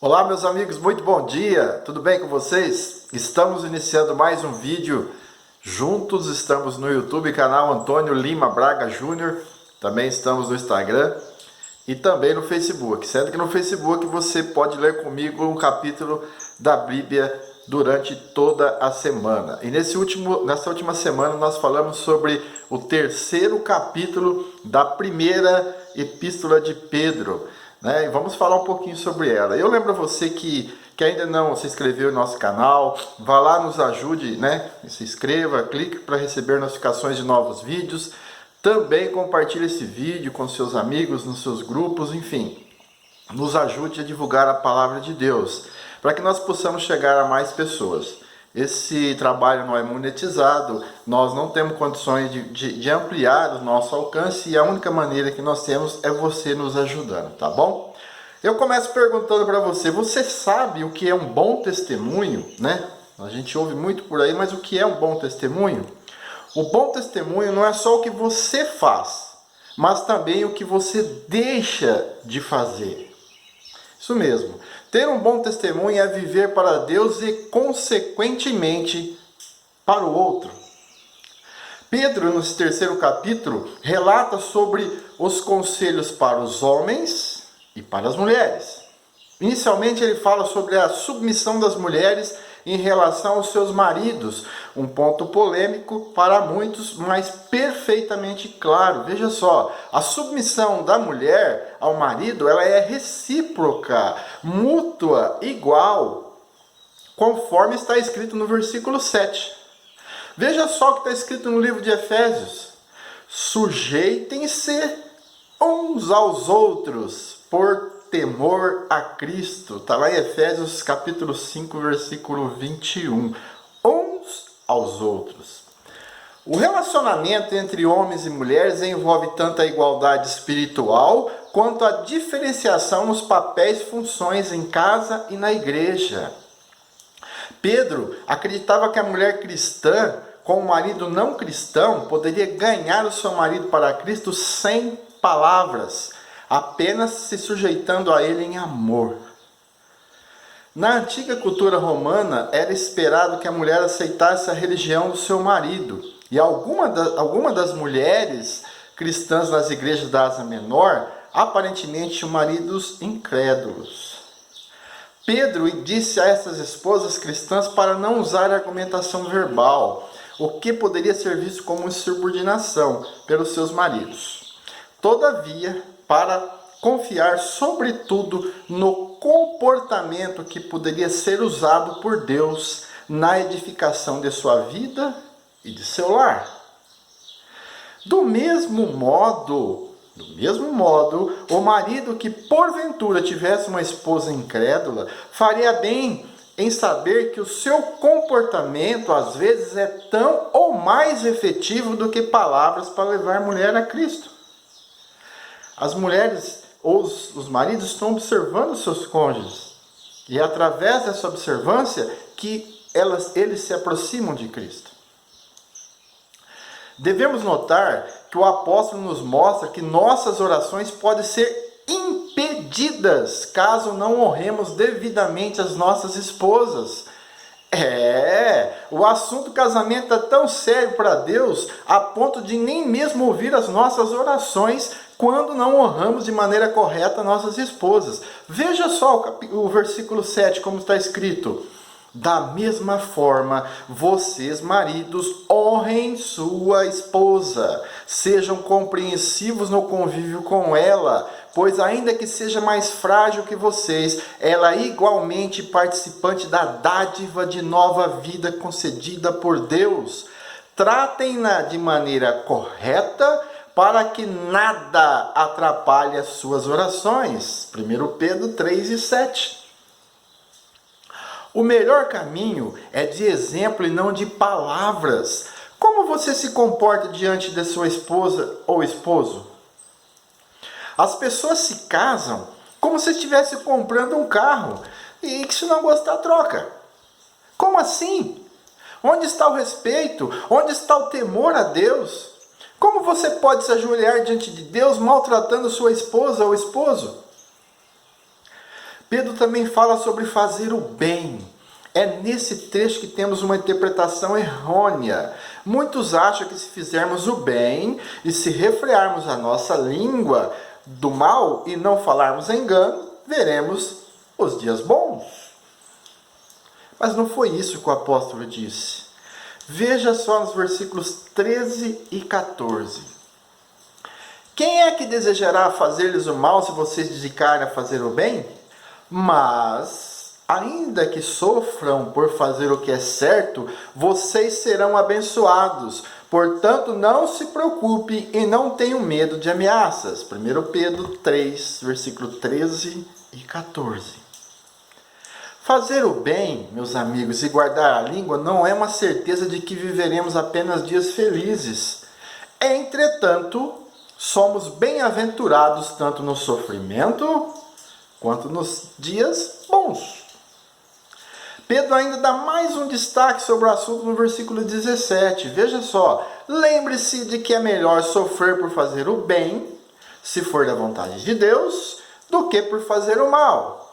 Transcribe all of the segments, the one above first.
Olá meus amigos, muito bom dia, tudo bem com vocês? Estamos iniciando mais um vídeo juntos, estamos no YouTube, canal Antônio Lima Braga Júnior, também estamos no Instagram e também no Facebook, sendo que no Facebook você pode ler comigo um capítulo da Bíblia durante toda a semana. E nessa última semana nós falamos sobre o terceiro capítulo da primeira epístola de Pedro, né? E vamos falar um pouquinho sobre ela. Eu lembro a você que ainda não se inscreveu no nosso canal, vá lá, nos ajude, né? Se inscreva, clique para receber notificações de novos vídeos. Também compartilhe esse vídeo com seus amigos, nos seus grupos, enfim. Nos ajude a divulgar a palavra de Deus, para que nós possamos chegar a mais pessoas. Esse trabalho não é monetizado, nós não temos condições de ampliar o nosso alcance e a única maneira que nós temos é você nos ajudando, tá bom? Eu começo perguntando para você, você sabe o que é um bom testemunho, né? A gente ouve muito por aí, mas o que é um bom testemunho? O bom testemunho não é só o que você faz, mas também o que você deixa de fazer. Isso mesmo. Ter um bom testemunho é viver para Deus e, consequentemente, para o outro. Pedro, no terceiro capítulo, relata sobre os conselhos para os homens e para as mulheres. Inicialmente, ele fala sobre a submissão das mulheres em relação aos seus maridos, um ponto polêmico para muitos, mas perfeitamente claro. Veja só, a submissão da mulher ao marido, ela é recíproca, mútua, igual, conforme está escrito no versículo 7. Veja só o que está escrito no livro de Efésios: sujeitem-se uns aos outros por temor a Cristo. Está lá em Efésios capítulo 5, versículo 21. Uns aos outros. O relacionamento entre homens e mulheres envolve tanto a igualdade espiritual quanto a diferenciação nos papéis e funções em casa e na igreja. Pedro acreditava que a mulher cristã com o marido não cristão poderia ganhar o seu marido para Cristo sem palavras, apenas se sujeitando a ele em amor. Na antiga cultura romana, era esperado que a mulher aceitasse a religião do seu marido. E alguma das mulheres cristãs nas igrejas da Ásia Menor, aparentemente tinham maridos incrédulos. Pedro disse a essas esposas cristãs para não usar argumentação verbal, o que poderia ser visto como insubordinação pelos seus maridos. Todavia, para confiar sobretudo no comportamento que poderia ser usado por Deus na edificação de sua vida e de seu lar. Do mesmo modo, o marido que porventura tivesse uma esposa incrédula faria bem em saber que o seu comportamento às vezes é tão ou mais efetivo do que palavras para levar a mulher a Cristo. As mulheres ou os maridos estão observando seus cônjuges. E é através dessa observância que eles se aproximam de Cristo. Devemos notar que o apóstolo nos mostra que nossas orações podem ser impedidas caso não honremos devidamente as nossas esposas. O assunto casamento é tão sério para Deus a ponto de nem mesmo ouvir as nossas orações quando não honramos de maneira correta nossas esposas. Veja só o versículo 7, como está escrito: da mesma forma, vocês, maridos, honrem sua esposa, sejam compreensivos no convívio com ela, pois ainda que seja mais frágil que vocês, ela é igualmente participante da dádiva de nova vida concedida por Deus. Tratem-na de maneira correta, para que nada atrapalhe as suas orações. 1 Pedro 3 e 7. O melhor caminho é de exemplo e não de palavras. Como você se comporta diante de sua esposa ou esposo? As pessoas se casam como se estivesse comprando um carro e que se não gostar, troca. Como assim? Onde está o respeito? Onde está o temor a Deus? Como você pode se ajoelhar diante de Deus maltratando sua esposa ou esposo? Pedro também fala sobre fazer o bem. É nesse trecho que temos uma interpretação errônea. Muitos acham que se fizermos o bem e se refrearmos a nossa língua do mal e não falarmos engano, veremos os dias bons. Mas não foi isso que o apóstolo disse. Veja só nos versículos 13 e 14. Quem é que desejará fazer-lhes o mal se vocês dedicarem a fazer o bem? Mas, ainda que sofram por fazer o que é certo, vocês serão abençoados. Portanto, não se preocupe e não tenham medo de ameaças. 1 Pedro 3, versículo 13 e 14. Fazer o bem, meus amigos, e guardar a língua não é uma certeza de que viveremos apenas dias felizes. Entretanto, somos bem-aventurados tanto no sofrimento quanto nos dias bons. Pedro ainda dá mais um destaque sobre o assunto no versículo 17. Veja só, lembre-se de que é melhor sofrer por fazer o bem, se for da vontade de Deus, do que por fazer o mal.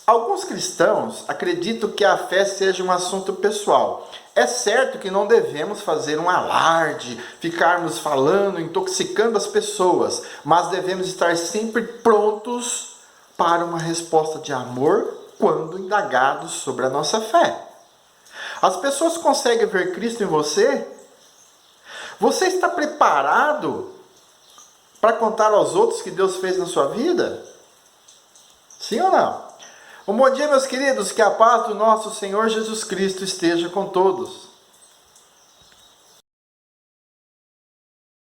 Alguns cristãos acreditam que a fé seja um assunto pessoal. É certo que não devemos fazer um alarde, ficarmos falando, intoxicando as pessoas, mas devemos estar sempre prontos para uma resposta de amor quando indagados sobre a nossa fé. As pessoas conseguem ver Cristo em você? Você está preparado para contar aos outros que Deus fez na sua vida? Sim ou não? Um bom dia, meus queridos, que a paz do nosso Senhor Jesus Cristo esteja com todos.